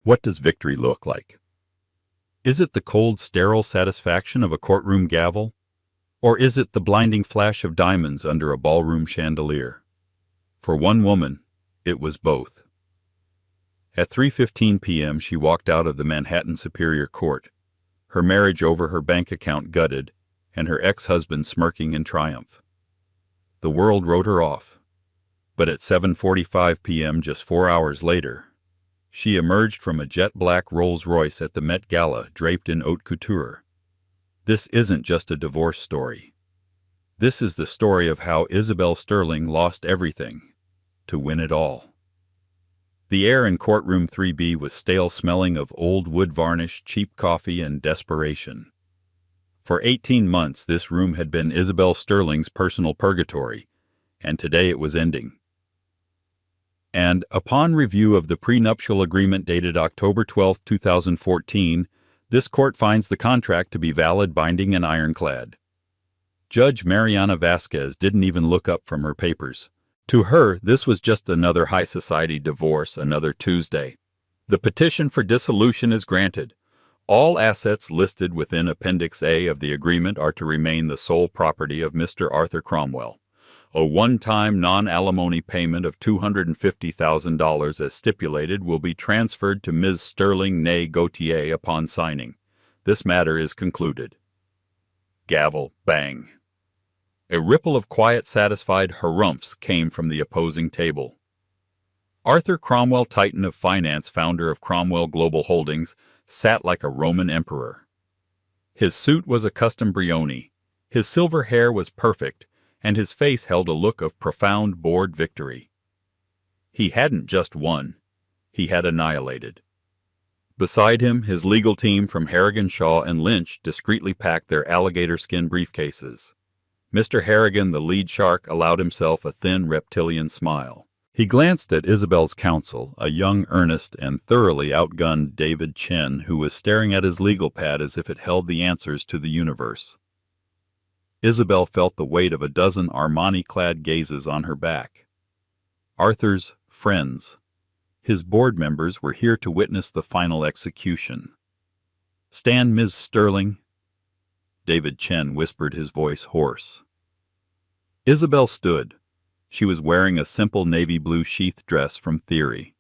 What does victory look like? Is it the cold, sterile satisfaction of a courtroom gavel? Or is it the blinding flash of diamonds under a ballroom chandelier? For one woman, it was both. At 3:15 p.m. she walked out of the Manhattan Superior Court, her marriage over her bank account gutted, and her ex-husband smirking in triumph. The world wrote her off. But at 7:45 p.m., just 4 hours later, she emerged from a jet-black Rolls-Royce at the Met Gala draped in haute couture. This isn't just a divorce story. This is the story of how Isabel Sterling lost everything to win it all. The air in courtroom 3B was stale-smelling of old wood varnish, cheap coffee, and desperation. For 18 months, this room had been Isabel Sterling's personal purgatory, and today it was ending. And, upon review of the prenuptial agreement dated October 12, 2014, this court finds the contract to be valid, binding, and ironclad. Judge Mariana Vasquez didn't even look up from her papers. To her, this was just another high society divorce, another Tuesday. The petition for dissolution is granted. All assets listed within Appendix A of the agreement are to remain the sole property of Mr. Arthur Cromwell. A one-time non-alimony payment of $250,000 as stipulated will be transferred to Ms. Sterling née Gautier upon signing. This matter is concluded. Gavel, bang. A ripple of quiet, satisfied harumphs came from the opposing table. Arthur Cromwell, Titan of Finance, founder of Cromwell Global Holdings, sat like a Roman emperor. His suit was a custom Brioni, his silver hair was perfect, and his face held a look of profound, bored victory. He hadn't just won, he had annihilated. Beside him, his legal team from Harrigan, Shaw, and Lynch discreetly packed their alligator skin briefcases. Mr. Harrigan, the lead shark, allowed himself a thin reptilian smile. He glanced at Isabel's counsel, a young, earnest, and thoroughly outgunned David Chen, who was staring at his legal pad as if it held the answers to the universe. Isabel felt the weight of a dozen Armani-clad gazes on her back. Arthur's friends, his board members, were here to witness the final execution. "Stand, Ms. Sterling," David Chen whispered, his voice hoarse. Isabel stood. She was wearing a simple navy blue sheath dress from Theory.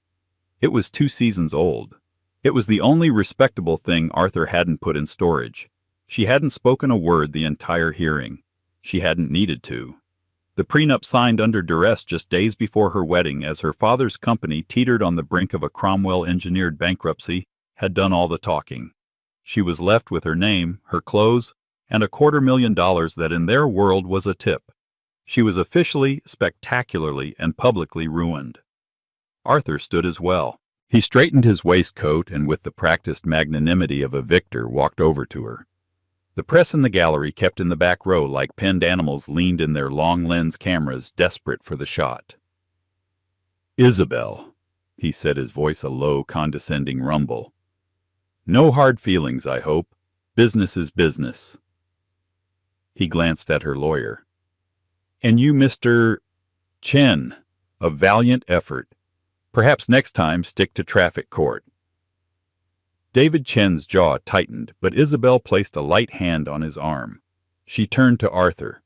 It was 2 seasons old. It was the only respectable thing Arthur hadn't put in storage. She hadn't spoken a word the entire hearing. She hadn't needed to. The prenup signed under duress just days before her wedding, as her father's company teetered on the brink of a Cromwell-engineered bankruptcy, had done all the talking. She was left with her name, her clothes, and $250,000 that in their world was a tip. She was officially, spectacularly, and publicly ruined. Arthur stood as well. He straightened his waistcoat and, with the practiced magnanimity of a victor, walked over to her. The press in the gallery, kept in the back row like penned animals, leaned in their long-lens cameras, desperate for the shot. "Isabel," he said, his voice a low, condescending rumble. "No hard feelings, I hope. Business is business." He glanced at her lawyer. "And you, Mr. Chen, a valiant effort. Perhaps next time stick to traffic court." David Chen's jaw tightened, but Isabel placed a light hand on his arm. She turned to Arthur.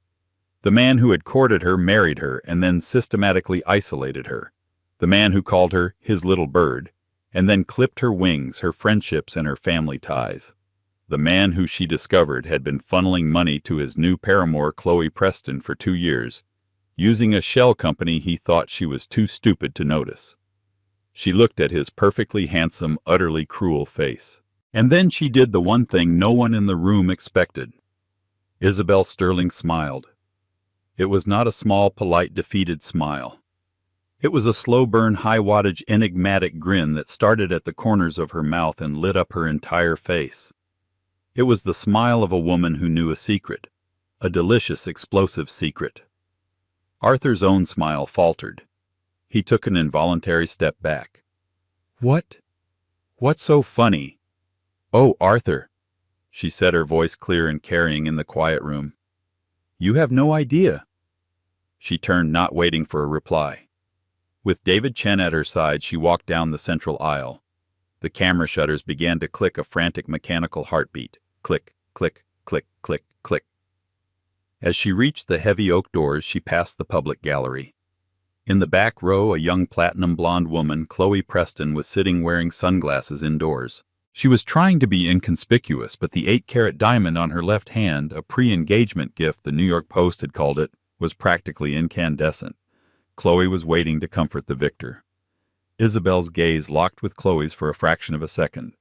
The man who had courted her, married her, and then systematically isolated her. The man who called her his little bird, and then clipped her wings, her friendships, and her family ties. The man who, she discovered, had been funneling money to his new paramour, Chloe Preston, for 2 years, using a shell company he thought she was too stupid to notice. She looked at his perfectly handsome, utterly cruel face. And then she did the one thing no one in the room expected. Isabel Sterling smiled. It was not a small, polite, defeated smile. It was a slow-burn, high-wattage, enigmatic grin that started at the corners of her mouth and lit up her entire face. It was the smile of a woman who knew a secret, a delicious, explosive secret. Arthur's own smile faltered. He took an involuntary step back. What's so funny?" "Oh, Arthur," she said, her voice clear and carrying in the quiet room. "You have no idea." She turned, not waiting for a reply. With David Chen at her side, she walked down the central aisle. The camera shutters began to click, a frantic mechanical heartbeat. Click, click, click, click, click. As she reached the heavy oak doors, she passed the public gallery. In the back row, a young platinum blonde woman, Chloe Preston, was sitting wearing sunglasses indoors. She was trying to be inconspicuous, but the 8-carat diamond on her left hand, a pre-engagement gift the New York Post had called it, was practically incandescent. Chloe was waiting to comfort the victor. Isabel's gaze locked with Chloe's for a fraction of a second.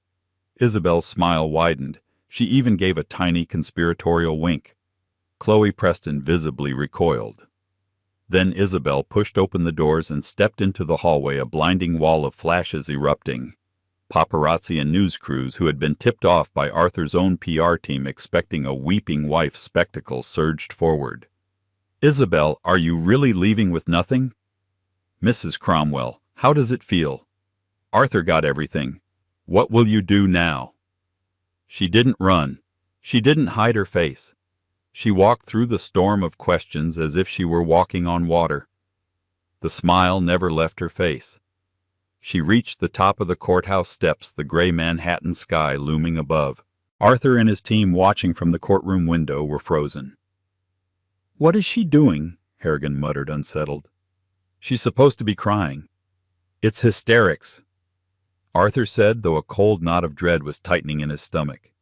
Isabel's smile widened. She even gave a tiny conspiratorial wink. Chloe Preston visibly recoiled. Then Isabel pushed open the doors and stepped into the hallway, a blinding wall of flashes erupting. Paparazzi and news crews who had been tipped off by Arthur's own PR team expecting a weeping wife spectacle surged forward. "Isabel, are you really leaving with nothing?" "Mrs. Cromwell, how does it feel? Arthur got everything. What will you do now?" She didn't run. She didn't hide her face. She walked through the storm of questions as if she were walking on water. The smile never left her face. She reached the top of the courthouse steps, the gray Manhattan sky looming above. Arthur and his team, watching from the courtroom window, were frozen. "What is she doing?" Harrigan muttered, unsettled. "She's supposed to be crying." "It's hysterics," Arthur said, though a cold knot of dread was tightening in his stomach.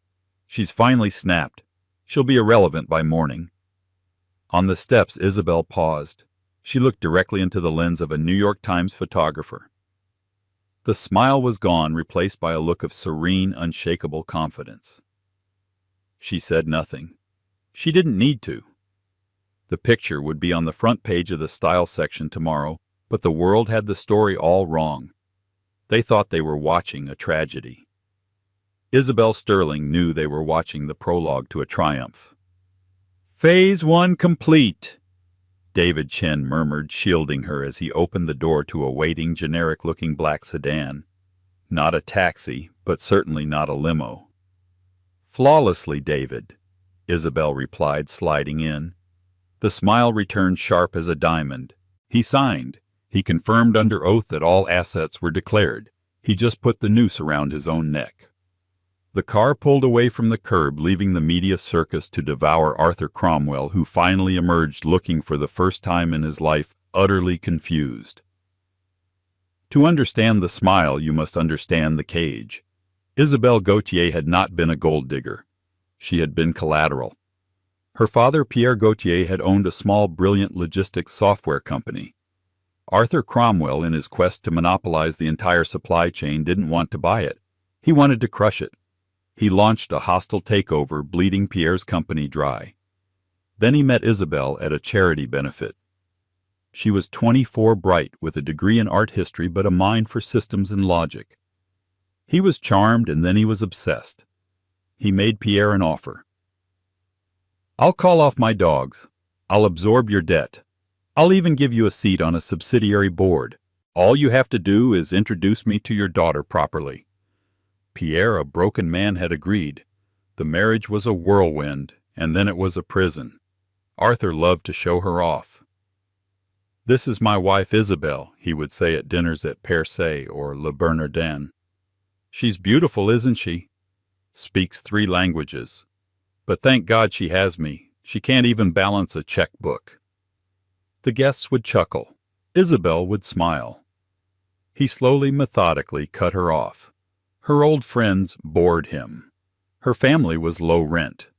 "She's finally snapped. She'll be irrelevant by morning." On the steps, Isabel paused. She looked directly into the lens of a New York Times photographer. The smile was gone, replaced by a look of serene, unshakable confidence. She said nothing. She didn't need to. The picture would be on the front page of the style section tomorrow, but the world had the story all wrong. They thought they were watching a tragedy. Isabel Sterling knew they were watching the prologue to a triumph. "Phase 1 complete," David Chen murmured, shielding her as he opened the door to a waiting, generic-looking black sedan. Not a taxi, but certainly not a limo. "Flawlessly, David," Isabel replied, sliding in. The smile returned sharp as a diamond. He signed. He confirmed under oath that all assets were declared. He just put the noose around his own neck. The car pulled away from the curb, leaving the media circus to devour Arthur Cromwell, who finally emerged looking for the first time in his life utterly confused. To understand the smile, you must understand the cage. Isabelle Gautier had not been a gold digger. She had been collateral. Her father, Pierre Gautier, had owned a small, brilliant logistics software company. Arthur Cromwell, in his quest to monopolize the entire supply chain, didn't want to buy it. He wanted to crush it. He launched a hostile takeover, bleeding Pierre's company dry. Then he met Isabel at a charity benefit. She was 24, bright, with a degree in art history but a mind for systems and logic. He was charmed, and then he was obsessed. He made Pierre an offer. "I'll call off my dogs. I'll absorb your debt. I'll even give you a seat on a subsidiary board. All you have to do is introduce me to your daughter properly." Pierre, a broken man, had agreed. The marriage was a whirlwind, and then it was a prison. Arthur loved to show her off. "This is my wife Isabel," he would say at dinners at Percé or Le Bernardin. "She's beautiful, isn't she? Speaks 3 languages. But thank God she has me. She can't even balance a checkbook." The guests would chuckle. Isabel would smile. He slowly, methodically cut her off. Her old friends bored him. Her family was low rent.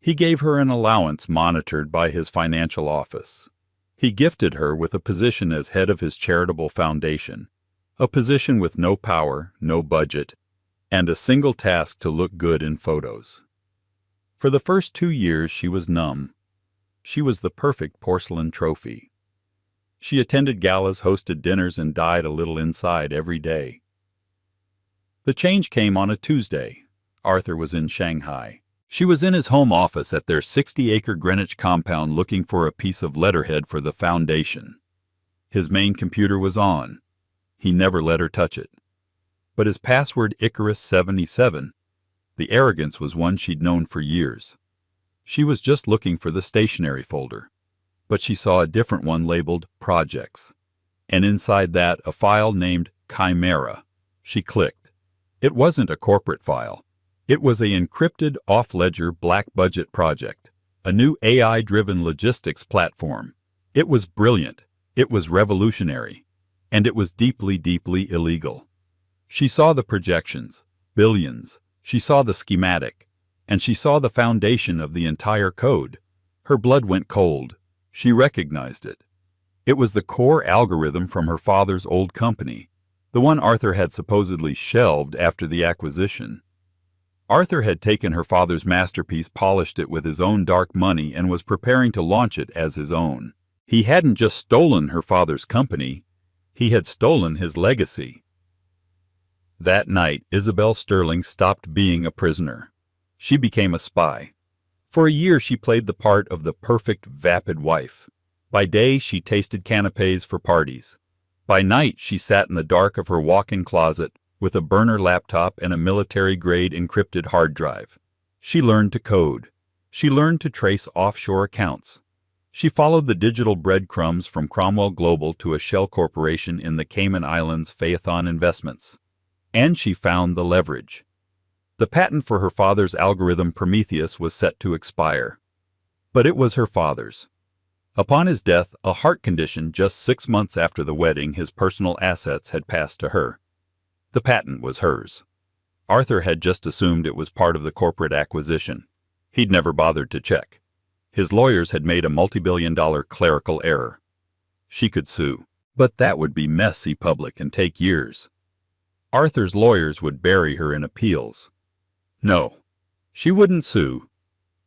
He gave her an allowance monitored by his financial office. He gifted her with a position as head of his charitable foundation, a position with no power, no budget, and a single task to look good in photos. For the first 2 years she was numb. She was the perfect porcelain trophy. She attended galas, hosted dinners, and died a little inside every day. The change came on a Tuesday. Arthur was in Shanghai. She was in his home office at their 60-acre Greenwich compound looking for a piece of letterhead for the foundation. His main computer was on. He never let her touch it. But his password, Icarus 77, the arrogance was one she'd known for years. She was just looking for the stationery folder. But she saw a different one labeled Projects, and inside that a file named Chimera. She clicked. It wasn't a corporate file. It was a encrypted off-ledger black-budget project, a new AI-driven logistics platform. It was brilliant, it was revolutionary, and it was deeply, deeply illegal. She saw the projections, billions. She saw the schematic, and she saw the foundation of the entire code. Her blood went cold. She recognized it. It was the core algorithm from her father's old company, the one Arthur had supposedly shelved after the acquisition. Arthur had taken her father's masterpiece, polished it with his own dark money, and was preparing to launch it as his own. He hadn't just stolen her father's company, he had stolen his legacy. That night, Isabel Sterling stopped being a prisoner. She became a spy. For a year she played the part of the perfect, vapid wife. By day she tasted canapés for parties. By night she sat in the dark of her walk-in closet with a burner laptop and a military-grade encrypted hard drive. She learned to code. She learned to trace offshore accounts. She followed the digital breadcrumbs from Cromwell Global to a shell corporation in the Cayman Islands, Phaethon Investments. And she found the leverage. The patent for her father's algorithm Prometheus was set to expire. But it was her father's. Upon his death, a heart condition just 6 months after the wedding, his personal assets had passed to her. The patent was hers. Arthur had just assumed it was part of the corporate acquisition. He'd never bothered to check. His lawyers had made a multi-billion-dollar clerical error. She could sue, but that would be messy, public, and take years. Arthur's lawyers would bury her in appeals. No, she wouldn't sue.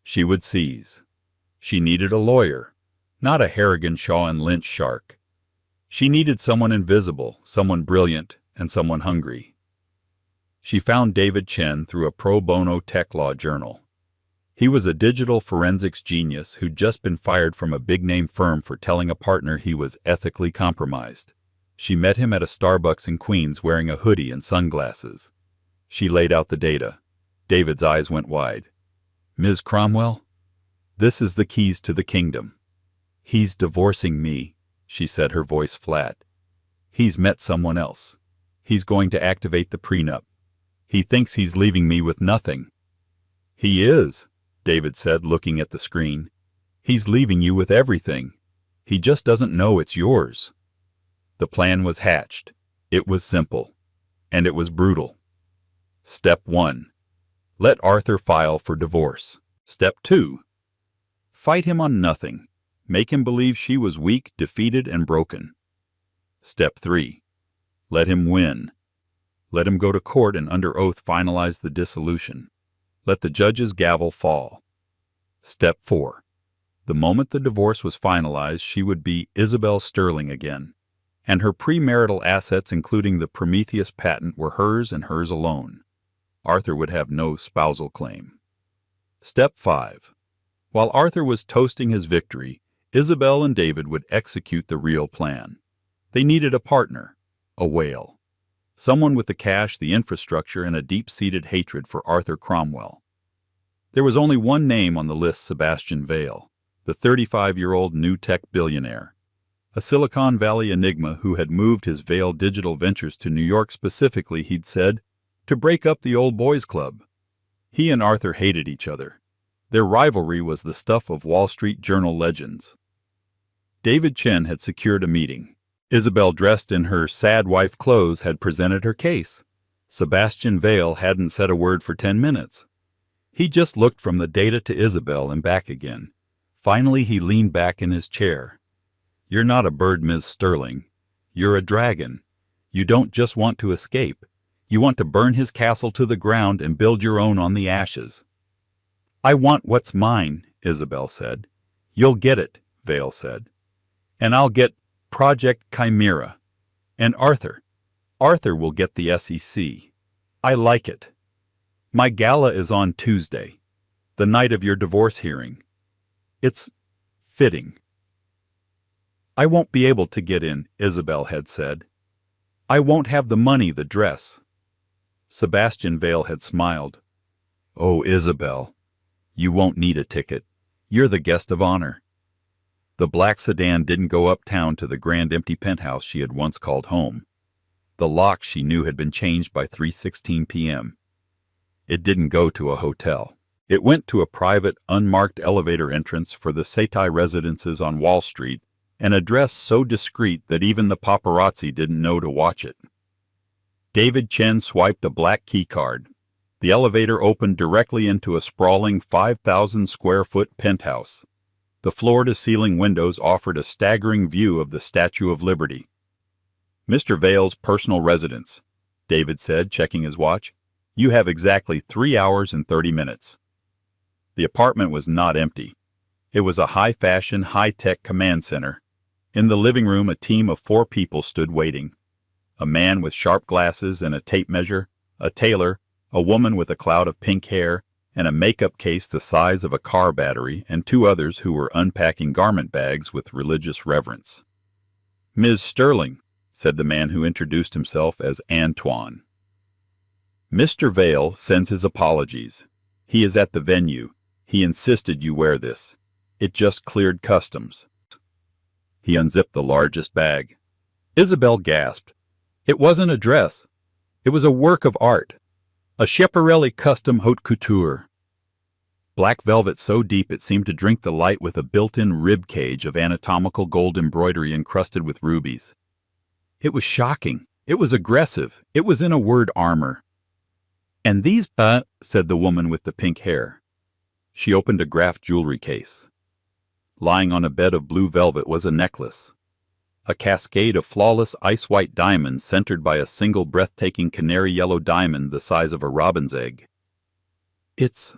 She would seize. She needed a lawyer, not a Harrigan, Shaw, and Lynch shark. She needed someone invisible, someone brilliant, and someone hungry. She found David Chen through a pro bono tech law journal. He was a digital forensics genius who'd just been fired from a big-name firm for telling a partner he was ethically compromised. She met him at a Starbucks in Queens wearing a hoodie and sunglasses. She laid out the data. David's eyes went wide. "Ms. Cromwell, this is the keys to the kingdom." "He's divorcing me," she said, her voice flat. "He's met someone else. He's going to activate the prenup. He thinks he's leaving me with nothing." "He is," David said, looking at the screen. "He's leaving you with everything. He just doesn't know it's yours." The plan was hatched. It was simple. And it was brutal. Step 1. Let Arthur file for divorce. Step 2. Fight him on nothing. Make him believe she was weak, defeated, and broken. Step 3. Let him win. Let him go to court and under oath finalize the dissolution. Let the judge's gavel fall. Step 4. The moment the divorce was finalized, she would be Isabel Sterling again, and her premarital assets, including the Prometheus patent, were hers and hers alone. Arthur would have no spousal claim. Step 5. While Arthur was toasting his victory, Isabel and David would execute the real plan. They needed a partner, a whale. Someone with the cash, the infrastructure, and a deep-seated hatred for Arthur Cromwell. There was only one name on the list: Sebastian Vale, the 35-year-old new tech billionaire. A Silicon Valley enigma who had moved his Vale Digital Ventures to New York specifically, he'd said, to break up the old boys club. He and Arthur hated each other. Their rivalry was the stuff of Wall Street Journal legends. David Chen had secured a meeting. Isabel, dressed in her sad wife clothes, had presented her case. Sebastian Vale hadn't said a word for 10 minutes. He just looked from the data to Isabel and back again. Finally, he leaned back in his chair. "You're not a bird, Ms. Sterling. You're a dragon. You don't just want to escape. You want to burn his castle to the ground and build your own on the ashes." "I want what's mine," Isabel said. "You'll get it," Vale said. "And I'll get Project Chimera. And Arthur will get the SEC. I like it. My gala is on Tuesday, the night of your divorce hearing. It's fitting." "I won't be able to get in," Isabel had said. "I won't have the money, the dress." Sebastian Vale had smiled. "Oh, Isabel, you won't need a ticket. You're the guest of honor." The black sedan didn't go uptown to the grand empty penthouse she had once called home. The lock, she knew, had been changed by 3:16 p.m. It didn't go to a hotel. It went to a private, unmarked elevator entrance for the Setai residences on Wall Street, an address so discreet that even the paparazzi didn't know to watch it. David Chen swiped a black keycard. The elevator opened directly into a sprawling 5,000-square-foot penthouse. The floor-to-ceiling windows offered a staggering view of the Statue of Liberty. "Mr. Vale's personal residence," David said, checking his watch. "You have exactly 3 hours and 30 minutes." The apartment was not empty. It was a high-fashion, high-tech command center. In the living room, a team of 4 people stood waiting. A man with sharp glasses and a tape measure, a tailor, a woman with a cloud of pink hair, and a makeup case the size of a car battery, and 2 others who were unpacking garment bags with religious reverence. "Ms. Sterling," said the man who introduced himself as Antoine. "Mr. Vale sends his apologies. He is at the venue. He insisted you wear this. It just cleared customs." He unzipped the largest bag. Isabel gasped. It wasn't a dress. It was a work of art. A Schiaparelli custom haute couture. Black velvet so deep it seemed to drink the light with a built-in rib cage of anatomical gold embroidery encrusted with rubies. It was shocking. It was aggressive. It was, in a word, armor. "And these, said the woman with the pink hair. She opened a Graff jewelry case. Lying on a bed of blue velvet was a necklace. A cascade of flawless ice-white diamonds centered by a single breathtaking canary-yellow diamond the size of a robin's egg. "It's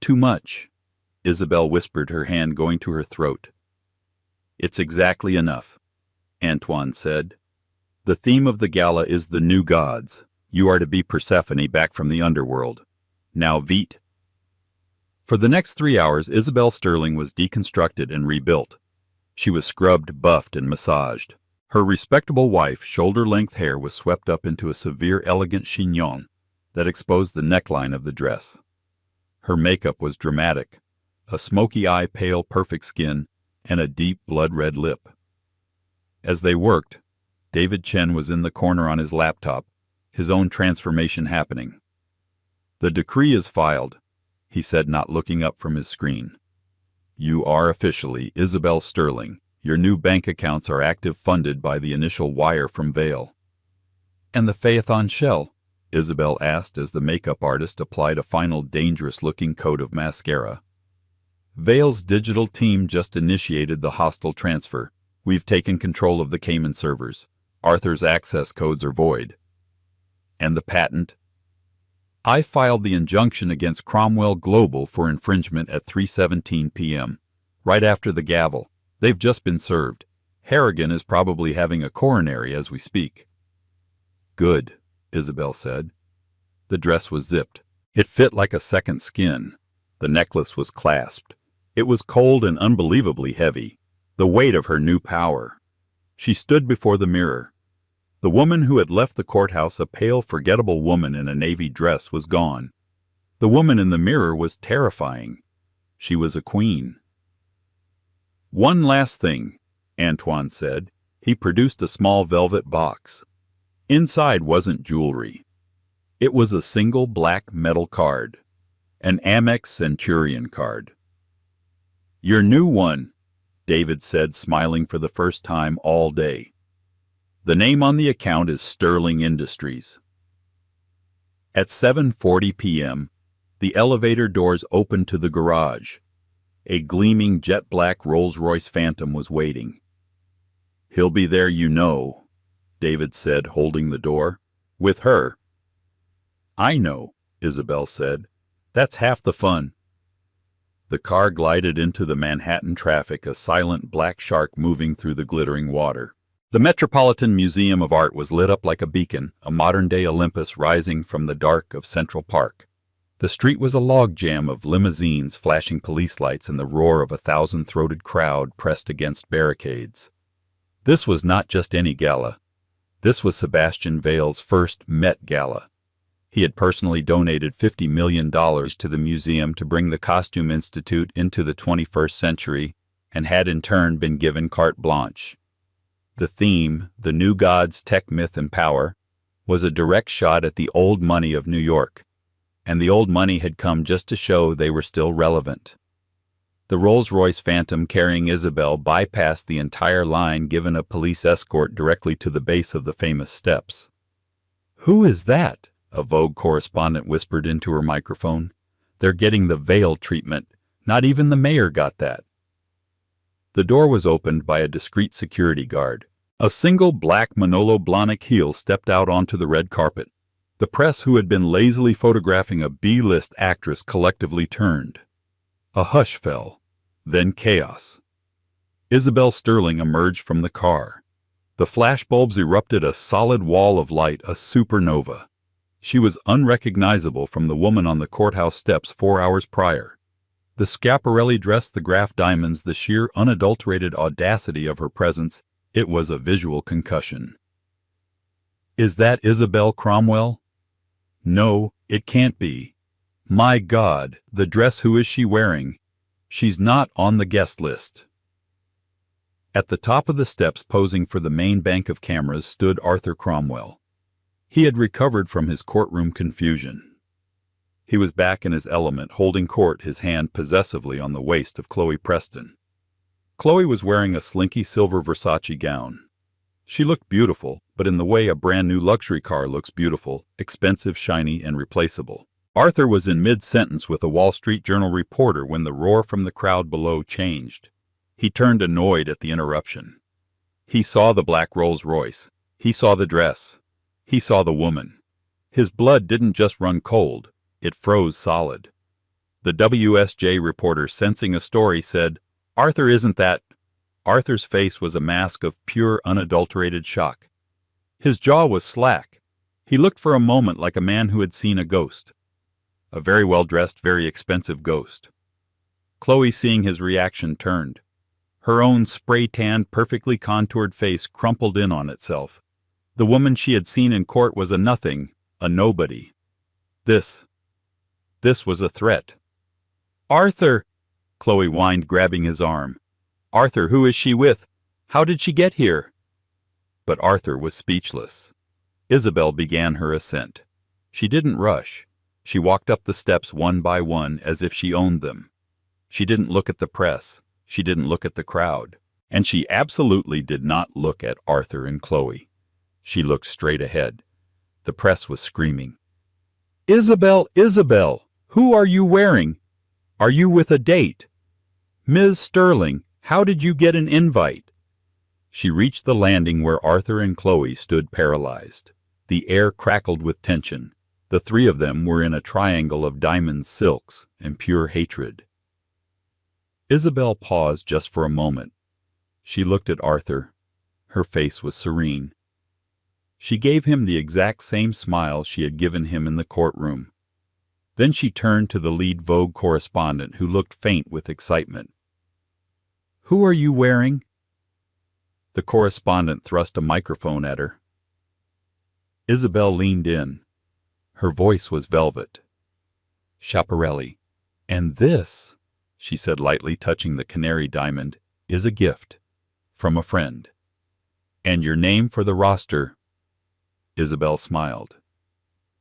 too much," Isabel whispered, her hand going to her throat. "It's exactly enough," Antoine said. "The theme of the gala is the new gods. You are to be Persephone back from the underworld. Now vite." For the next 3 hours, Isabel Sterling was deconstructed and rebuilt. She was scrubbed, buffed, and massaged. Her respectable wife, shoulder-length hair was swept up into a severe, elegant chignon that exposed the neckline of the dress. Her makeup was dramatic, a smoky eye, pale, perfect skin, and a deep, blood-red lip. As they worked, David Chen was in the corner on his laptop, his own transformation happening. "The decree is filed," he said, not looking up from his screen. "You are officially Isabel Sterling. Your new bank accounts are active, funded by the initial wire from Vale." "And the Phaethon shell?" Isabel asked as the makeup artist applied a final dangerous-looking coat of mascara. "Vale's digital team just initiated the hostile transfer. We've taken control of the Cayman servers. Arthur's access codes are void." "And the patent?" "I filed the injunction against Cromwell Global for infringement at 3:17 p.m., right after the gavel. They've just been served. Harrigan is probably having a coronary as we speak." "Good," Isabel said. The dress was zipped. It fit like a second skin. The necklace was clasped. It was cold and unbelievably heavy, the weight of her new power. She stood before the mirror. The woman who had left the courthouse, a pale, forgettable woman in a navy dress, was gone. The woman in the mirror was terrifying. She was a queen. "One last thing," Antoine said. He produced a small velvet box. Inside wasn't jewelry. It was a single black metal card, an Amex Centurion card. "Your new one," David said, smiling for the first time all day. "The name on the account is Sterling Industries." At 7:40 p.m., the elevator doors opened to the garage. A gleaming jet-black Rolls-Royce Phantom was waiting. "He'll be there, you know," David said, holding the door. "With her." "I know," Isabel said. "That's half the fun." The car glided into the Manhattan traffic, a silent black shark moving through the glittering water. The Metropolitan Museum of Art was lit up like a beacon, a modern-day Olympus rising from the dark of Central Park. The street was a logjam of limousines, flashing police lights, and the roar of a thousand-throated crowd pressed against barricades. This was not just any gala. This was Sebastian Vale's first Met Gala. He had personally donated $50 million to the museum to bring the Costume Institute into the 21st century, and had in turn been given carte blanche. The theme, The New Gods, Tech, Myth, and Power, was a direct shot at the old money of New York, and the old money had come just to show they were still relevant. The Rolls-Royce Phantom carrying Isabel bypassed the entire line, given a police escort directly to the base of the famous steps. "Who is that?" a Vogue correspondent whispered into her microphone. "They're getting the veil treatment. Not even the mayor got that." The door was opened by a discreet security guard. A single black Manolo Blahnik heel stepped out onto the red carpet. The press, who had been lazily photographing a B-list actress, collectively turned. A hush fell, then chaos. Isabel Sterling emerged from the car. The flashbulbs erupted a solid wall of light, a supernova. She was unrecognizable from the woman on the courthouse steps 4 hours prior. The Schiaparelli dress, the graph diamonds, the sheer unadulterated audacity of her presence, it was a visual concussion. "Is that Isabel Cromwell? No, it can't be. My God, the dress, who is she wearing? She's not on the guest list." At the top of the steps, posing for the main bank of cameras, stood Arthur Cromwell. He had recovered from his courtroom confusion. He was back in his element, holding court, his hand possessively on the waist of Chloe Preston. Chloe was wearing a slinky silver Versace gown. She looked beautiful, but in the way a brand-new luxury car looks beautiful, expensive, shiny, and replaceable. Arthur was in mid-sentence with a Wall Street Journal reporter when the roar from the crowd below changed. He turned annoyed at the interruption. He saw the black Rolls-Royce. He saw the dress. He saw the woman. His blood didn't just run cold. It froze solid. The WSJ reporter, sensing a story, said, "Arthur, isn't that—" Arthur's face was a mask of pure, unadulterated shock. His jaw was slack. He looked for a moment like a man who had seen a ghost. A very well-dressed, very expensive ghost. Chloe, seeing his reaction, turned. Her own spray-tanned, perfectly contoured face crumpled in on itself. The woman she had seen in court was a nothing, a nobody. This was a threat. "Arthur!" Chloe whined, grabbing his arm. "Arthur, who is she with? How did she get here?" But Arthur was speechless. Isabel began her ascent. She didn't rush. She walked up the steps one by one as if she owned them. She didn't look at the press. She didn't look at the crowd. And she absolutely did not look at Arthur and Chloe. She looked straight ahead. The press was screaming, "Isabel, Isabel! Who are you wearing? Are you with a date? Ms. Sterling, how did you get an invite?" She reached the landing where Arthur and Chloe stood paralyzed. The air crackled with tension. The three of them were in a triangle of diamonds, silks, and pure hatred. Isabel paused just for a moment. She looked at Arthur. Her face was serene. She gave him the exact same smile she had given him in the courtroom. Then she turned to the lead Vogue correspondent, who looked faint with excitement. "Who are you wearing?" The correspondent thrust a microphone at her. Isabel leaned in. Her voice was velvet. "Schiaparelli. And this," she said lightly, touching the canary diamond, "is a gift. From a friend. And your name for the roster—" Isabel smiled.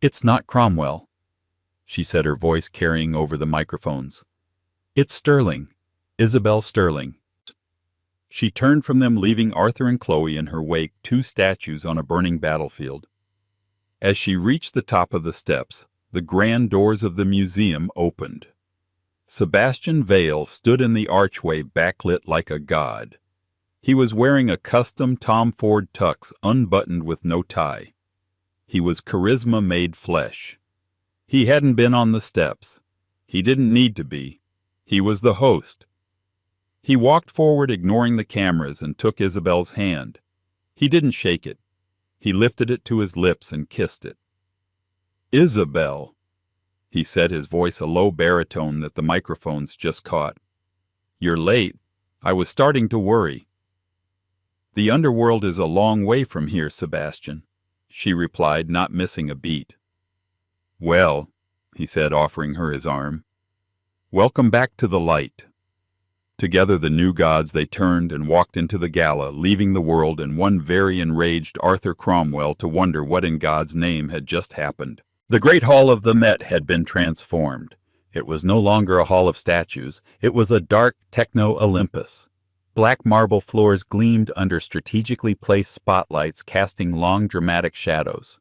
"It's not Cromwell," she said, her voice carrying over the microphones. "It's Sterling. Isabel Sterling." She turned from them, leaving Arthur and Chloe in her wake, two statues on a burning battlefield. As she reached the top of the steps, the grand doors of the museum opened. Sebastian Vale stood in the archway, backlit like a god. He was wearing a custom Tom Ford tux, unbuttoned with no tie. He was charisma made flesh. He hadn't been on the steps. He didn't need to be. He was the host. He walked forward, ignoring the cameras, and took Isabel's hand. He didn't shake it. He lifted it to his lips and kissed it. "Isabel," he said, his voice a low baritone that the microphones just caught. "You're late. I was starting to worry." "The underworld is a long way from here, Sebastian," she replied, not missing a beat. "Well," he said, offering her his arm, "welcome back to the light." Together the new gods they turned and walked into the gala, leaving the world and one very enraged Arthur Cromwell to wonder what in God's name had just happened. The great hall of the Met had been transformed. It was no longer a hall of statues, it was a dark techno-Olympus. Black marble floors gleamed under strategically placed spotlights casting long dramatic shadows.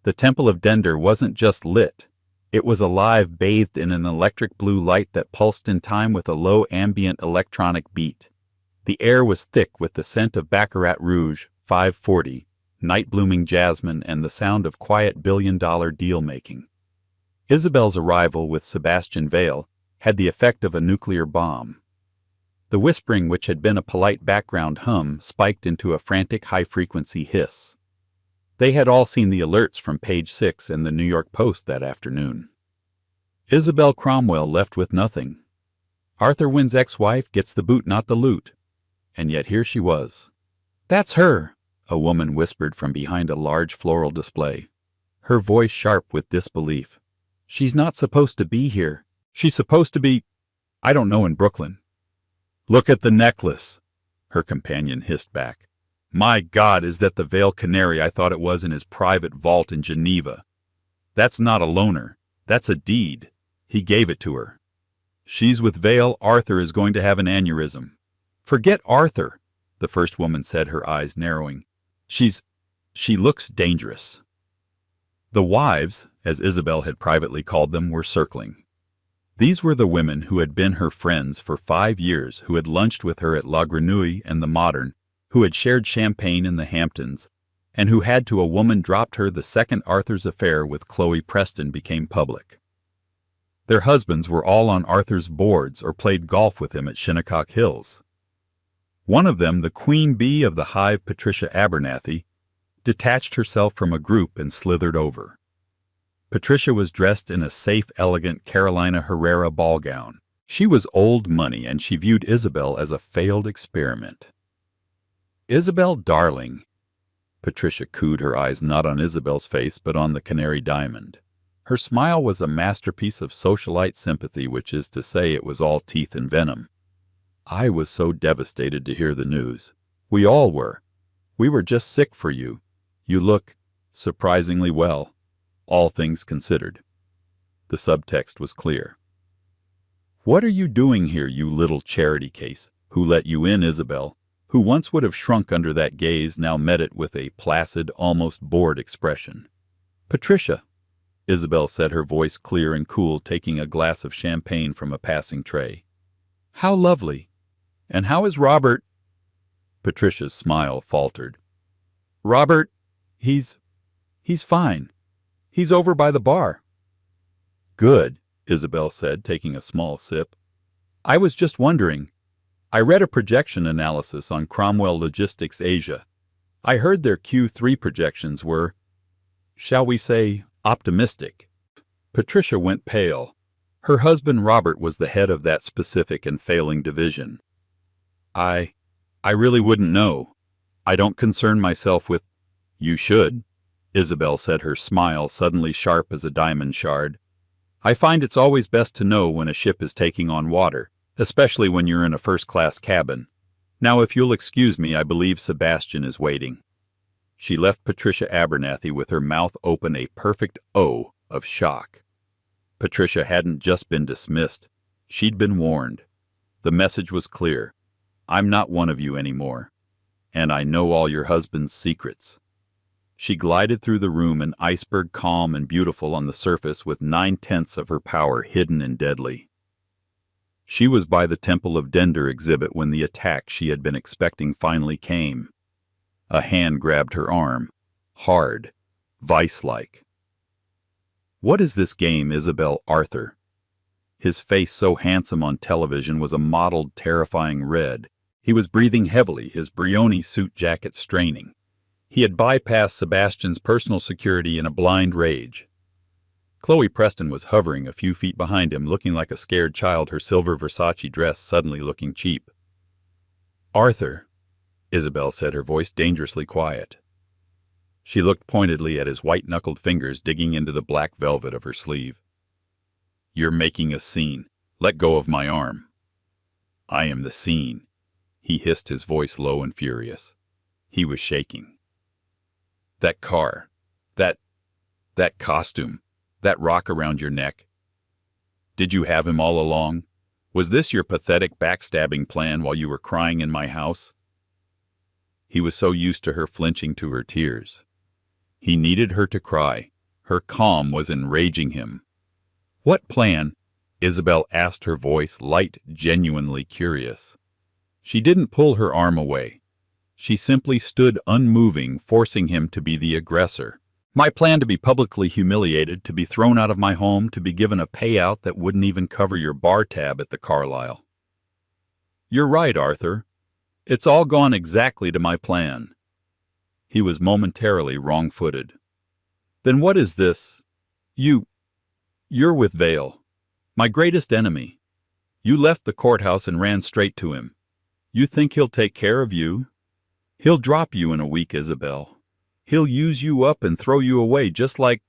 The Temple of Dender wasn't just lit. It was alive, bathed in an electric blue light that pulsed in time with a low ambient electronic beat. The air was thick with the scent of Baccarat Rouge, 540, night-blooming jasmine, and the sound of quiet billion-dollar deal-making. Isabel's arrival with Sebastian Vale had the effect of a nuclear bomb. The whispering, which had been a polite background hum, spiked into a frantic high-frequency hiss. They had all seen the alerts from page 6 in the New York Post that afternoon. Isabel Cromwell left with nothing. Arthur Wynn's ex-wife gets the boot, not the loot. And yet here she was. "That's her," a woman whispered from behind a large floral display, her voice sharp with disbelief. "She's not supposed to be here. She's supposed to be, I don't know, in Brooklyn." "Look at the necklace," her companion hissed back. "My God, is that the Vale canary I thought it was in his private vault in Geneva? That's not a loaner. That's a deed. He gave it to her. She's with Vale. Arthur is going to have an aneurysm." "Forget Arthur," the first woman said, her eyes narrowing. She looks dangerous." The wives, as Isabel had privately called them, were circling. These were the women who had been her friends for 5 years, who had lunched with her at La Grenouille and the Modern, who had shared champagne in the Hamptons, and who had to a woman dropped her the second Arthur's affair with Chloe Preston became public. Their husbands were all on Arthur's boards or played golf with him at Shinnecock Hills. One of them, the queen bee of the hive, Patricia Abernathy, detached herself from a group and slithered over. Patricia was dressed in a safe, elegant Carolina Herrera ball gown. She was old money, and she viewed Isabel as a failed experiment. "Isabel, darling," Patricia cooed, her eyes not on Isabel's face but on the canary diamond. Her smile was a masterpiece of socialite sympathy, which is to say it was all teeth and venom. "I was so devastated to hear the news. We all were. We were just sick for you. You look surprisingly well, all things considered." The subtext was clear. "What are you doing here, you little charity case? Who let you in?" Isabel, who once would have shrunk under that gaze, now met it with a placid, almost bored expression. "Patricia," Isabel said, her voice clear and cool, taking a glass of champagne from a passing tray. "How lovely. And how is Robert?" Patricia's smile faltered. "Robert, he's fine. He's over by the bar." "Good," Isabel said, taking a small sip. "I was just wondering. I read a projection analysis on Cromwell Logistics Asia. I heard their Q3 projections were, shall we say, optimistic." Patricia went pale. Her husband Robert was the head of that specific and failing division. I really wouldn't know. I don't concern myself with—" "You should," Isabel said, her smile suddenly sharp as a diamond shard. "I find it's always best to know when a ship is taking on water, especially when you're in a first-class cabin. Now, if you'll excuse me, I believe Sebastian is waiting." She left Patricia Abernathy with her mouth open, a perfect O of shock. Patricia hadn't just been dismissed. She'd been warned. The message was clear. "I'm not one of you anymore. And I know all your husband's secrets." She glided through the room, an iceberg, calm and beautiful on the surface, with 9/10 of her power hidden and deadly. She was by the Temple of Dender exhibit when the attack she had been expecting finally came. A hand grabbed her arm, hard, vice-like. "What is this game, Isabel?" Arthur, his face so handsome on television, was a mottled, terrifying red. He was breathing heavily, his Brioni suit jacket straining. He had bypassed Sebastian's personal security in a blind rage. Chloe Preston was hovering a few feet behind him, looking like a scared child, her silver Versace dress suddenly looking cheap. "Arthur," Isabel said, her voice dangerously quiet. She looked pointedly at his white-knuckled fingers digging into the black velvet of her sleeve. "You're making a scene. Let go of my arm." I am the scene. He hissed, his voice low and furious. He was shaking. That car, that costume, that rock around your neck. Did you have him all along? Was this your pathetic backstabbing plan while you were crying in my house? He was so used to her flinching to her tears. He needed her to cry. Her calm was enraging him. What plan? Isabel asked, her voice light, genuinely curious. She didn't pull her arm away. She simply stood unmoving, forcing him to be the aggressor. My plan: to be publicly humiliated, to be thrown out of my home, to be given a payout that wouldn't even cover your bar tab at the Carlyle. You're right, Arthur. It's all gone exactly to my plan. He was momentarily wrong-footed. Then what is this? You're with Vale, my greatest enemy. You left the courthouse and ran straight to him. You think he'll take care of you? He'll drop you in a week, Isabel. He'll use you up and throw you away just like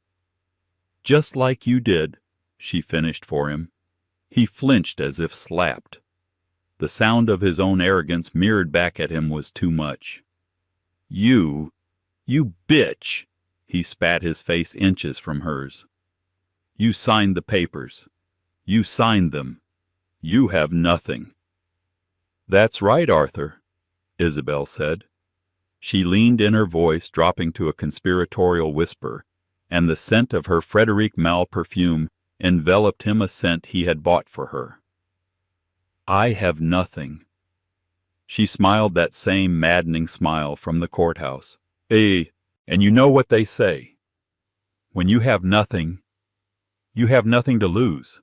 you did, she finished for him. He flinched as if slapped. The sound of his own arrogance mirrored back at him was too much. You bitch, he spat, his face inches from hers. You signed the papers. You signed them. You have nothing. That's right, Arthur, Isabel said. She leaned in, her voice dropping to a conspiratorial whisper, and the scent of her Frederic Malle perfume enveloped him, a scent he had bought for her. I have nothing. She smiled, that same maddening smile from the courthouse. And you know what they say. When you have nothing to lose.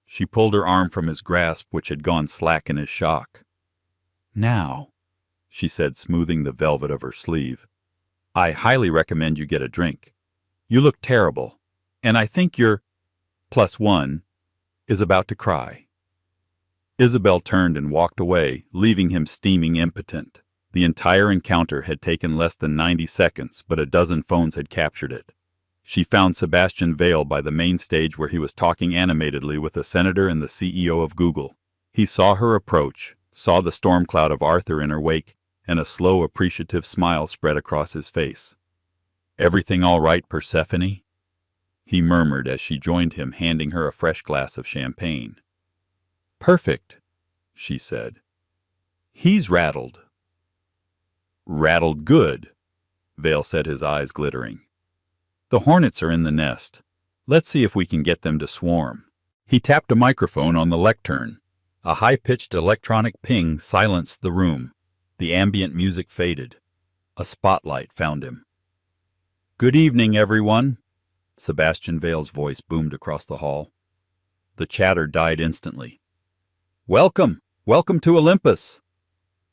She pulled her arm from his grasp, which had gone slack in his shock. Now, she said, smoothing the velvet of her sleeve, I highly recommend you get a drink. You look terrible, and I think your +1 is about to cry. Isabel turned and walked away, leaving him steaming, impotent. The entire encounter had taken less than 90 seconds, but a dozen phones had captured it. She found Sebastian Vale by the main stage, where he was talking animatedly with the senator and the CEO of Google. He saw her approach, saw the storm cloud of Arthur in her wake, and a slow, appreciative smile spread across his face. Everything all right, Persephone? He murmured as she joined him, handing her a fresh glass of champagne. Perfect, she said. He's rattled. Rattled good, Vale said, his eyes glittering. The hornets are in the nest. Let's see if we can get them to swarm. He tapped a microphone on the lectern. A high-pitched electronic ping silenced the room. The ambient music faded. A spotlight found him. Good evening, everyone, Sebastian Vale's voice boomed across the hall. The chatter died instantly. Welcome to Olympus.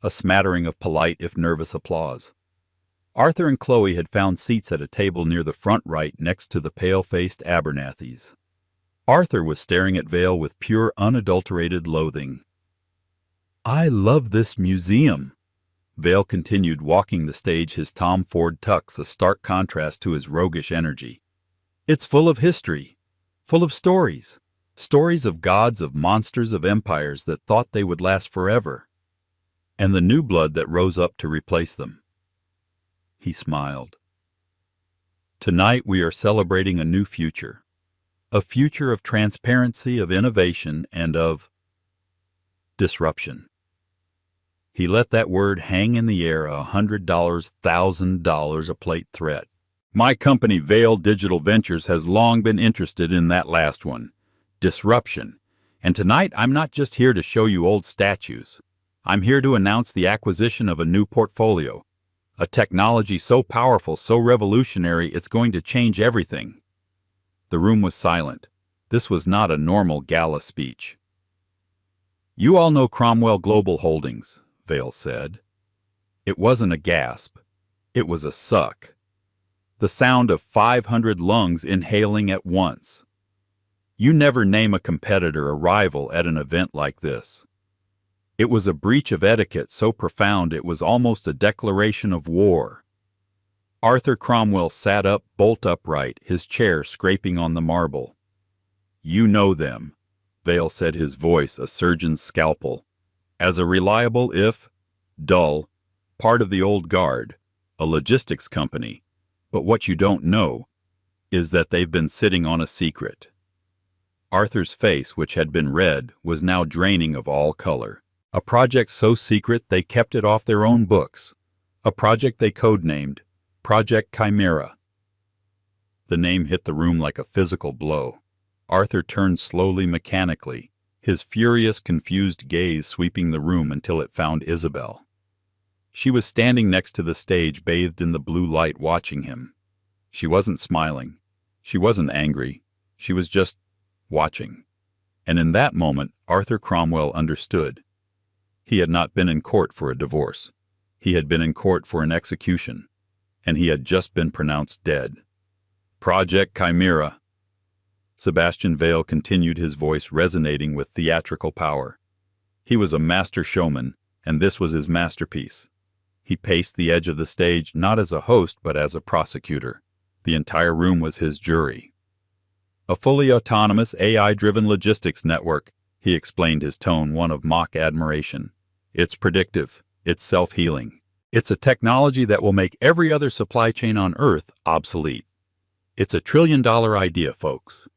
A smattering of polite, if nervous, applause. Arthur and Chloe had found seats at a table near the front right, next to the pale-faced Abernethys. Arthur was staring at Vale with pure, unadulterated loathing. I love this museum, Vale continued, walking the stage, his Tom Ford tux a stark contrast to his roguish energy. It's full of history, full of stories. Stories of gods, of monsters, of empires that thought they would last forever, and the new blood that rose up to replace them. He smiled. Tonight we are celebrating a new future. A future of transparency, of innovation, and of disruption. He let that word hang in the air, $100, $1,000 a plate threat. My company, Vale Digital Ventures, has long been interested in that last one. Disruption. And tonight I'm not just here to show you old statues. I'm here to announce the acquisition of a new portfolio. A technology so powerful, so revolutionary, it's going to change everything. The room was silent. This was not a normal gala speech. You all know Cromwell Global Holdings, Vale said. It wasn't a gasp. It was a suck. The sound of 500 lungs inhaling at once. You never name a competitor, a rival, at an event like this. It was a breach of etiquette so profound it was almost a declaration of war. Arthur Cromwell sat up, bolt upright, his chair scraping on the marble. You know them, Vale said, his voice a surgeon's scalpel. as a reliable, if dull, part of the old guard, a logistics company. But what you don't know is that they've been sitting on a secret. Arthur's face, which had been red, was now draining of all color. A project so secret they kept it off their own books. A project they codenamed Project Chimera. The name hit the room like a physical blow. Arthur turned slowly, mechanically, his furious, confused gaze sweeping the room until it found Isabel. She was standing next to the stage, bathed in the blue light, watching him. She wasn't smiling. She wasn't angry. She was just watching. And in that moment, Arthur Cromwell understood. He had not been in court for a divorce. He had been in court for an execution. And he had just been pronounced dead. Project Chimera. Sebastian Vale continued, his voice resonating with theatrical power. He was a master showman, and this was his masterpiece. He paced the edge of the stage not as a host but as a prosecutor. The entire room was his jury. A fully autonomous, AI-driven logistics network, he explained, his tone one of mock admiration. It's predictive. It's self-healing. It's a technology that will make every other supply chain on Earth obsolete. It's $1 trillion idea, folks.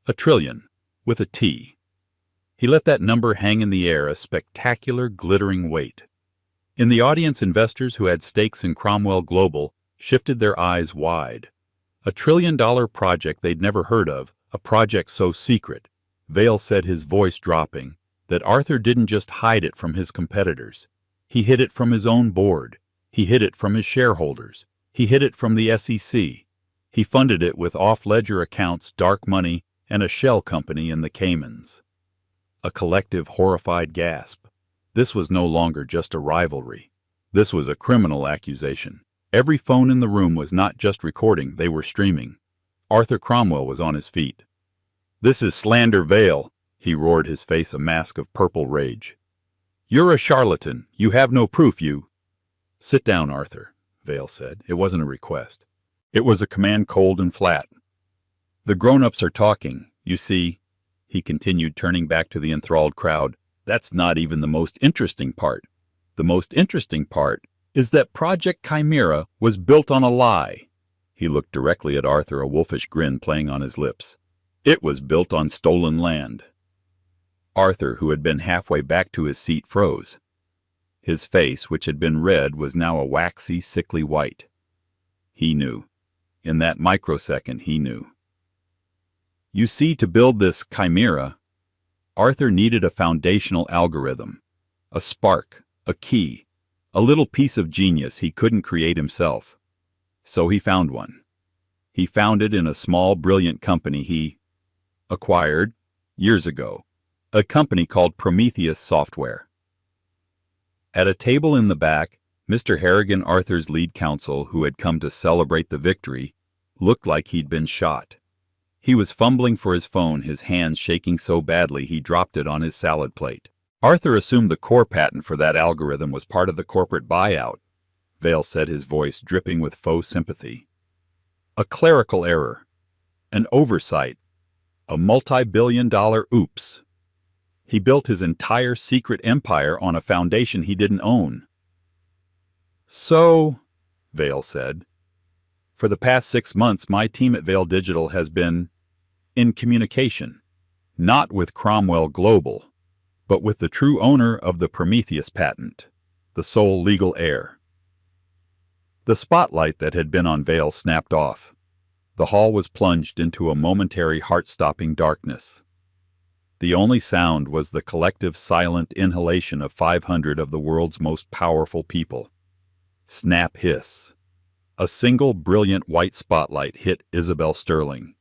$1 trillion, with a T. He let that number hang in the air, a spectacular, glittering weight. In the audience, investors who had stakes in Cromwell Global shifted their eyes wide. $1 trillion project they'd never heard of, a project so secret, Vale said, his voice dropping, that Arthur didn't just hide it from his competitors. He hid it from his own board. He hid it from his shareholders. He hid it from the SEC. He funded it with off-ledger accounts, dark money, and a shell company in the Caymans. A collective, horrified gasp. This was no longer just a rivalry. This was a criminal accusation. Every phone in the room was not just recording, they were streaming. Arthur Cromwell was on his feet. "This is slander, Vale," he roared, his face a mask of purple rage. "You're a charlatan. You have no proof, you—" "Sit down, Arthur," Vale said. It wasn't a request. It was a command, cold and flat. "The grown-ups are talking, you see," he continued, turning back to the enthralled crowd. "That's not even the most interesting part. The most interesting part is that Project Chimera was built on a lie." He looked directly at Arthur, a wolfish grin playing on his lips. "It was built on stolen land." Arthur, who had been halfway back to his seat, froze. His face, which had been red, was now a waxy, sickly white. He knew. In that microsecond, he knew. You see, to build this chimera, Arthur needed a foundational algorithm, a spark, a key, a little piece of genius he couldn't create himself. So he found one. He found it in a small, brilliant company he acquired years ago, a company called Prometheus Software. At a table in the back, Mr. Harrigan, Arthur's lead counsel, who had come to celebrate the victory, looked like he'd been shot. He was fumbling for his phone, his hands shaking so badly he dropped it on his salad plate. "Arthur assumed the core patent for that algorithm was part of the corporate buyout," Vale said, his voice dripping with faux sympathy. "A clerical error, an oversight, a multi-billion-dollar oops. He built his entire secret empire on a foundation he didn't own." "So," Vale said, "for the past 6 months my team at Vale Digital has been in communication, not with Cromwell Global, but with the true owner of the Prometheus patent, the sole legal heir." The spotlight that had been on Vale snapped off. The hall was plunged into a momentary, heart-stopping darkness. The only sound was the collective, silent inhalation of 500 of the world's most powerful people. Snap, hiss. A single brilliant white spotlight hit Isabel Sterling.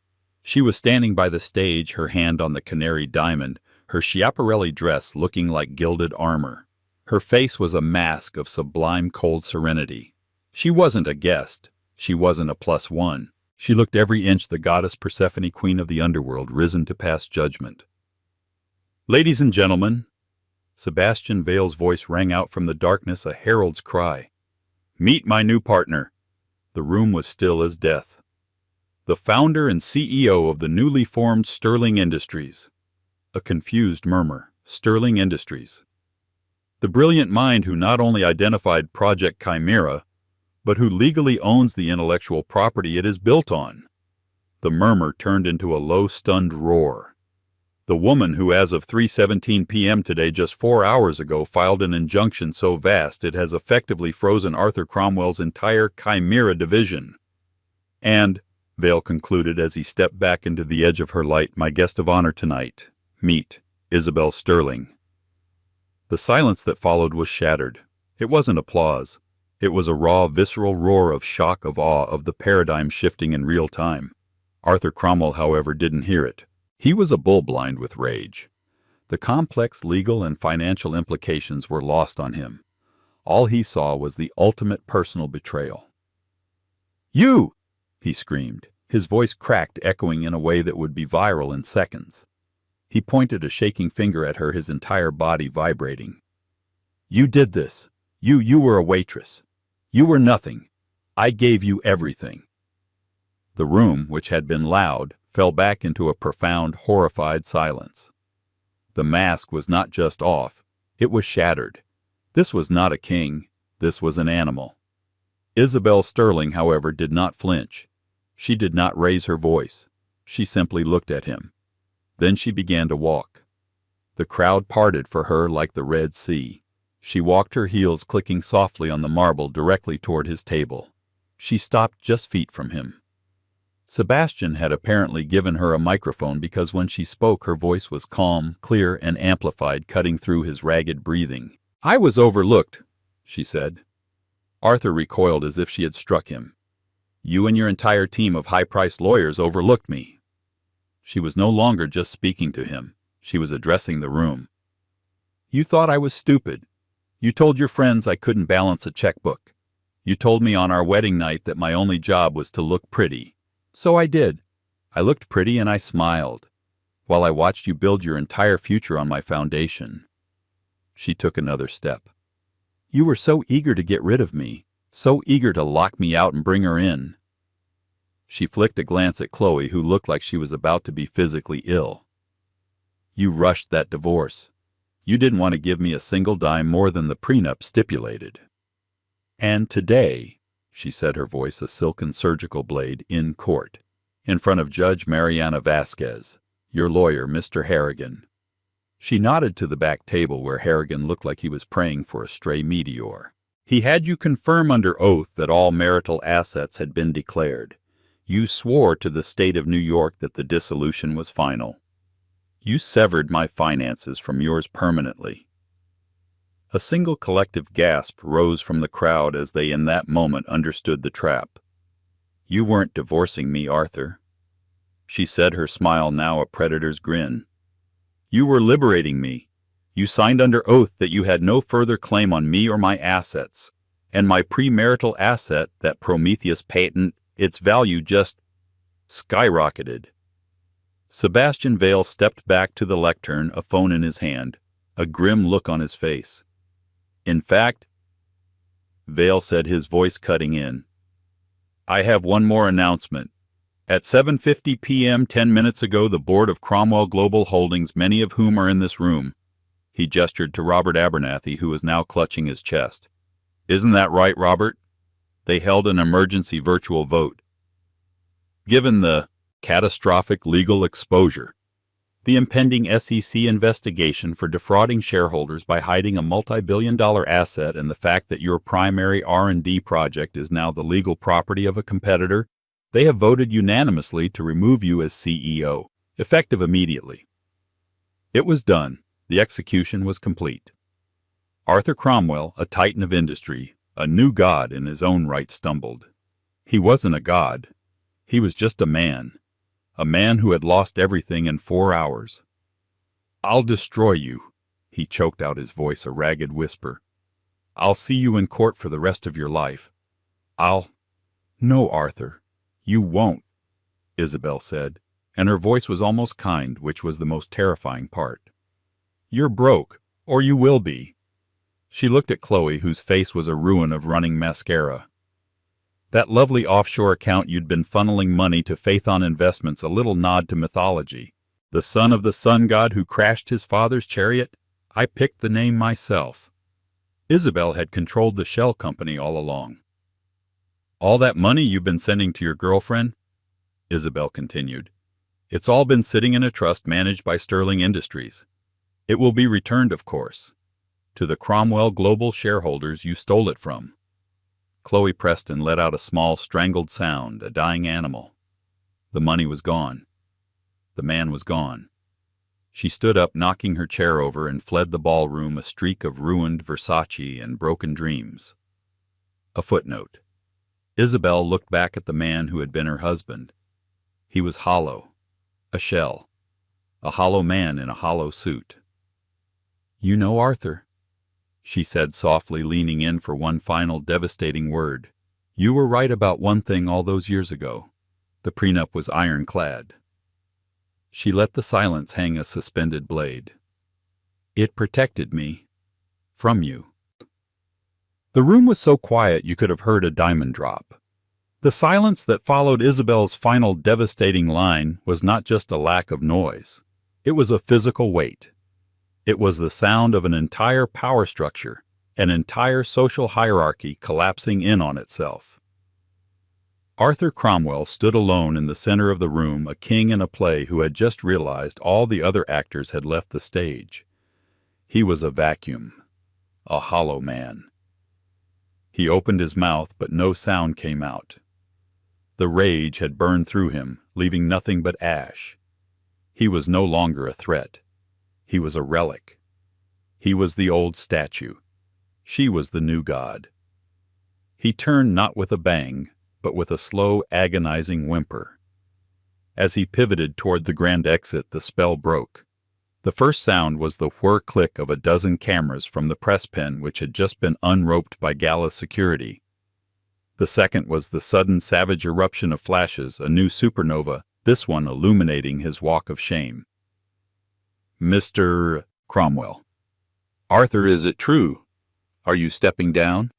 She was standing by the stage, her hand on the canary diamond, her Schiaparelli dress looking like gilded armor. Her face was a mask of sublime, cold serenity. She wasn't a guest. She wasn't a +1. She looked every inch the goddess Persephone, queen of the underworld, risen to pass judgment. "Ladies and gentlemen," Sebastian Vale's voice rang out from the darkness, a herald's cry. "Meet my new partner." The room was still as death. "The founder and CEO of the newly formed Sterling Industries." A confused murmur. Sterling Industries. The brilliant mind who not only identified Project Chimera, but who legally owns the intellectual property it is built on. The murmur turned into a low, stunned roar. The woman who, as of 3:17 p.m. today, just 4 hours ago, filed an injunction so vast it has effectively frozen Arthur Cromwell's entire Chimera division. And, Vale concluded as he stepped back into the edge of her light, my guest of honor tonight, meet Isabel Sterling. The silence that followed was shattered. It wasn't applause. It was a raw, visceral roar of shock, of awe, of the paradigm shifting in real time. Arthur Cromwell, however, didn't hear it. He was a bull blind with rage. The complex legal and financial implications were lost on him. All he saw was the ultimate personal betrayal. "You!" he screamed, his voice cracked, echoing in a way that would be viral in seconds. He pointed a shaking finger at her, his entire body vibrating. "You did this. You were a waitress. You were nothing. I gave you everything." The room, which had been loud, fell back into a profound, horrified silence. The mask was not just off, it was shattered. This was not a king, this was an animal. Isabel Sterling, however, did not flinch. She did not raise her voice. She simply looked at him. Then she began to walk. The crowd parted for her like the Red Sea. She walked, her heels clicking softly on the marble, directly toward his table. She stopped just feet from him. Sebastian had apparently given her a microphone because when she spoke her voice was calm, clear, and amplified, cutting through his ragged breathing. "I was overlooked," she said. Arthur recoiled as if she had struck him. "You and your entire team of high-priced lawyers overlooked me." She was no longer just speaking to him. She was addressing the room. "You thought I was stupid. You told your friends I couldn't balance a checkbook. You told me on our wedding night that my only job was to look pretty. So I did. I looked pretty and I smiled, while I watched you build your entire future on my foundation." She took another step. "You were so eager to get rid of me, so eager to lock me out and bring her in." She flicked a glance at Chloe, who looked like she was about to be physically ill. "You rushed that divorce. You didn't want to give me a single dime more than the prenup stipulated. And today," she said, her voice a silken surgical blade, "in court, in front of Judge Mariana Vasquez, your lawyer, Mr. Harrigan." She nodded to the back table where Harrigan looked like he was praying for a stray meteor. "He had you confirm under oath that all marital assets had been declared. You swore to the state of New York that the dissolution was final. You severed my finances from yours permanently." A single collective gasp rose from the crowd as they in that moment understood the trap. "You weren't divorcing me, Arthur," she said, her smile now a predator's grin. "You were liberating me. You signed under oath that you had no further claim on me or my assets. And my premarital asset, that Prometheus patent, its value just skyrocketed." Sebastian Vale stepped back to the lectern, a phone in his hand, a grim look on his face. "In fact," Vale said, his voice cutting in, "I have one more announcement. At 7:50 p.m. 10 minutes ago, the board of Cromwell Global Holdings, many of whom are in this room," he gestured to Robert Abernathy, who was now clutching his chest. "Isn't that right, Robert?" They held an emergency virtual vote. Given the catastrophic legal exposure, the impending SEC investigation for defrauding shareholders by hiding a multi-billion-dollar asset, and the fact that your primary R&D project is now the legal property of a competitor, they have voted unanimously to remove you as CEO, effective immediately. It was done. The execution was complete. Arthur Cromwell, a titan of industry, a new god in his own right, stumbled. He wasn't a god. He was just a man who had lost everything in 4 hours. "I'll destroy you," he choked out, his voice a ragged whisper. "I'll see you in court for the rest of your life. No, Arthur, you won't," Isabel said, and her voice was almost kind, which was the most terrifying part. "You're broke, or you will be." She looked at Chloe, whose face was a ruin of running mascara. "That lovely offshore account you'd been funneling money to Faithon Investments, a little nod to mythology. The son of the sun god who crashed his father's chariot? I picked the name myself. Isabel had controlled the shell company all along. "All that money you've been sending to your girlfriend," Isabel continued, "it's all been sitting in a trust managed by Sterling Industries. It will be returned, of course, to the Cromwell Global shareholders you stole it from." Chloe Preston let out a small strangled sound, a dying animal. The money was gone. The man was gone. She stood up, knocking her chair over, and fled the ballroom, a streak of ruined Versace and broken dreams. A footnote. Isabel looked back at the man who had been her husband. He was hollow, a shell, a hollow man in a hollow suit. "You know Arthur," she said softly, leaning in for one final devastating word. "You were right about one thing all those years ago. The prenup was ironclad." She let the silence hang a suspended blade. "It protected me from you." The room was so quiet you could have heard a diamond drop. The silence that followed Isabel's final devastating line was not just a lack of noise. It was a physical weight. It was the sound of an entire power structure, an entire social hierarchy collapsing in on itself. Arthur Cromwell stood alone in the center of the room, a king in a play who had just realized all the other actors had left the stage. He was a vacuum, a hollow man. He opened his mouth, but no sound came out. The rage had burned through him, leaving nothing but ash. He was no longer a threat. He was a relic. He was the old statue. She was the new god. He turned not with a bang, but with a slow, agonizing whimper. As he pivoted toward the grand exit, the spell broke. The first sound was the whir-click of a dozen cameras from the press pen which had just been unroped by Gala security. The second was the sudden savage eruption of flashes, a new supernova, this one illuminating his walk of shame. "Mr. Cromwell. Arthur, is it true? Are you stepping down?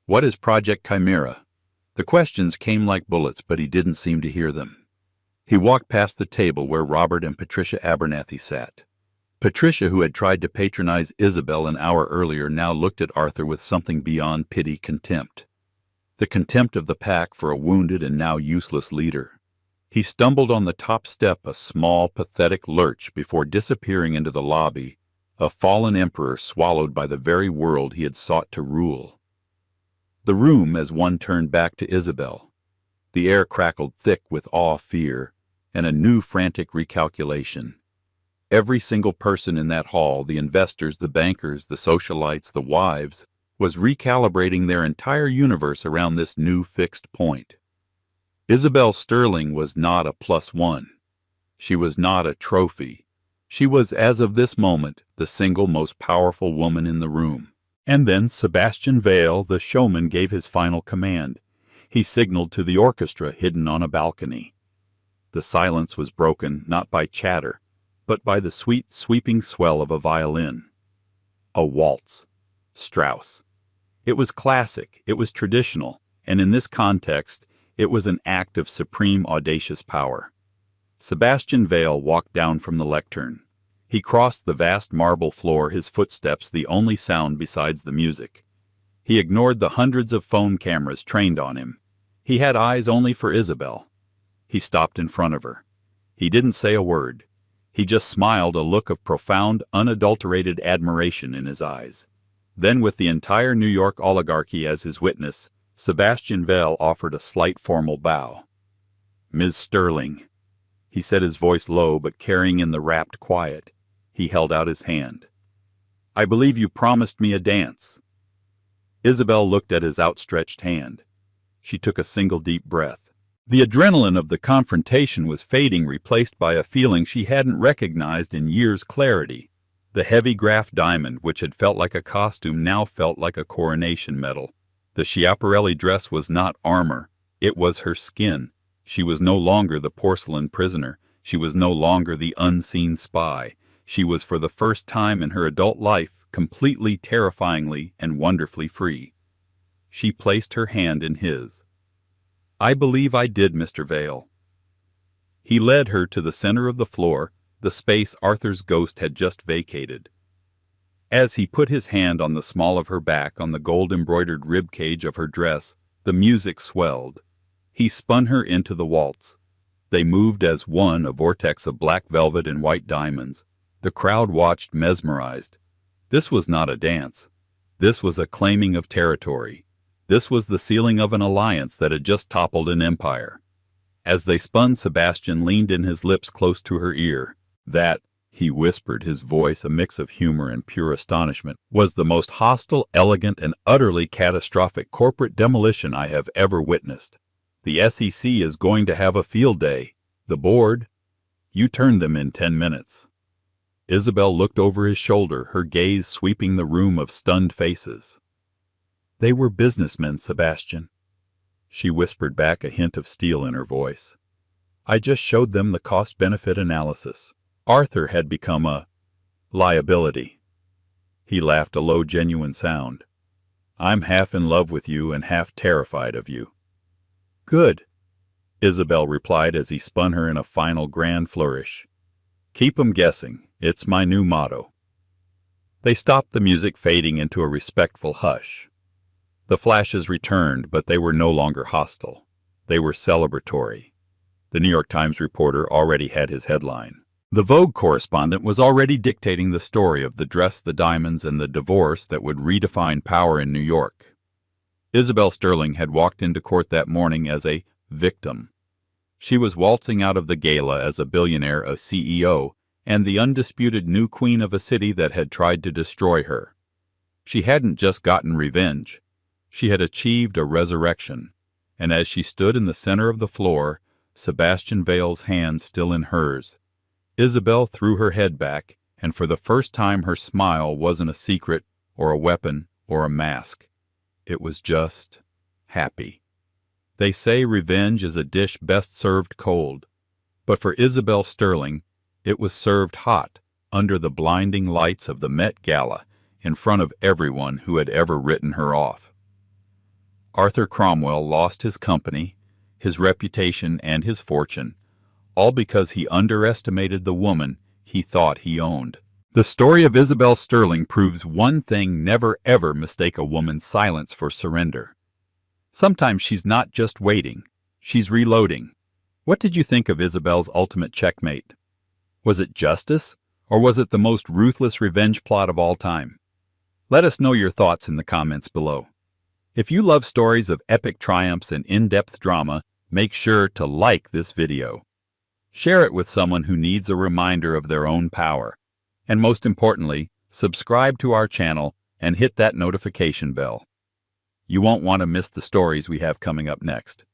What is Project Chimera?" The questions came like bullets, but he didn't seem to hear them. He walked past the table where Robert and Patricia Abernathy sat. Patricia, who had tried to patronize Isabel an hour earlier, now looked at Arthur with something beyond pity, contempt. The contempt of the pack for a wounded and now useless leader. He stumbled on the top step, a small, pathetic lurch, before disappearing into the lobby, a fallen emperor swallowed by the very world he had sought to rule. The room, as one turned back to Isabel. The air crackled thick with awe, fear, and a new frantic recalculation. Every single person in that hall, the investors, the bankers, the socialites, the wives, was recalibrating their entire universe around this new fixed point. Isabel Sterling was not a +1. She was not a trophy. She was, as of this moment, the single most powerful woman in the room. And then Sebastian Vale, the showman, gave his final command. He signaled to the orchestra hidden on a balcony. The silence was broken not by chatter, but by the sweet, sweeping swell of a violin. A waltz. Strauss. It was classic, it was traditional, and in this context, it was an act of supreme audacious power. Sebastian Vale walked down from the lectern. He crossed the vast marble floor, his footsteps the only sound besides the music. He ignored the hundreds of phone cameras trained on him. He had eyes only for Isabel. He stopped in front of her. He didn't say a word. He just smiled, a look of profound, unadulterated admiration in his eyes. Then, with the entire New York oligarchy as his witness, Sebastian Vale offered a slight formal bow. "Ms. Sterling," he said, his voice low but carrying in the rapt quiet. He held out his hand. "I believe you promised me a dance." Isabel looked at his outstretched hand. She took a single deep breath. The adrenaline of the confrontation was fading, replaced by a feeling she hadn't recognized in years' clarity. The heavy graph diamond, which had felt like a costume, now felt like a coronation medal. The Schiaparelli dress was not armor. It was her skin. She was no longer the porcelain prisoner. She was no longer the unseen spy. She was, for the first time in her adult life, completely, terrifyingly, and wonderfully free. She placed her hand in his. "I believe I did, Mr. Vale." He led her to the center of the floor, the space Arthur's ghost had just vacated. As he put his hand on the small of her back on the gold-embroidered rib cage of her dress, the music swelled. He spun her into the waltz. They moved as one, a vortex of black velvet and white diamonds. The crowd watched mesmerized. This was not a dance. This was a claiming of territory. This was the sealing of an alliance that had just toppled an empire. As they spun, Sebastian leaned in, his lips close to her ear. That, he whispered, his voice a mix of humor and pure astonishment, was the most hostile, elegant, and utterly catastrophic corporate demolition I have ever witnessed. The SEC is going to have a field day. The board. You turned them in 10 minutes. Isabel looked over his shoulder, her gaze sweeping the room of stunned faces. They were businessmen, Sebastian. She whispered back, a hint of steel in her voice. I just showed them the cost-benefit analysis. Arthur had become a liability. He laughed, a low, genuine sound. I'm half in love with you and half terrified of you. Good, Isabel replied as he spun her in a final grand flourish. Keep 'em guessing. It's my new motto. They stopped, the music fading into a respectful hush. The flashes returned, but they were no longer hostile. They were celebratory. The New York Times reporter already had his headline. The Vogue correspondent was already dictating the story of the dress, the diamonds, and the divorce that would redefine power in New York. Isabel Sterling had walked into court that morning as a victim. She was waltzing out of the gala as a billionaire, a CEO, and the undisputed new queen of a city that had tried to destroy her. She hadn't just gotten revenge. She had achieved a resurrection, and as she stood in the center of the floor, Sebastian Vale's hand still in hers, Isabel threw her head back, and for the first time her smile wasn't a secret or a weapon or a mask. It was just happy. They say revenge is a dish best served cold, but for Isabel Sterling, it was served hot, under the blinding lights of the Met Gala, in front of everyone who had ever written her off. Arthur Cromwell lost his company, his reputation, and his fortune, all because he underestimated the woman he thought he owned. The story of Isabel Sterling proves one thing: never ever mistake a woman's silence for surrender. Sometimes she's not just waiting, she's reloading. What did you think of Isabel's ultimate checkmate? Was it justice, or was it the most ruthless revenge plot of all time? Let us know your thoughts in the comments below. If you love stories of epic triumphs and in-depth drama, make sure to like this video. Share it with someone who needs a reminder of their own power. And most importantly, subscribe to our channel and hit that notification bell. You won't want to miss the stories we have coming up next.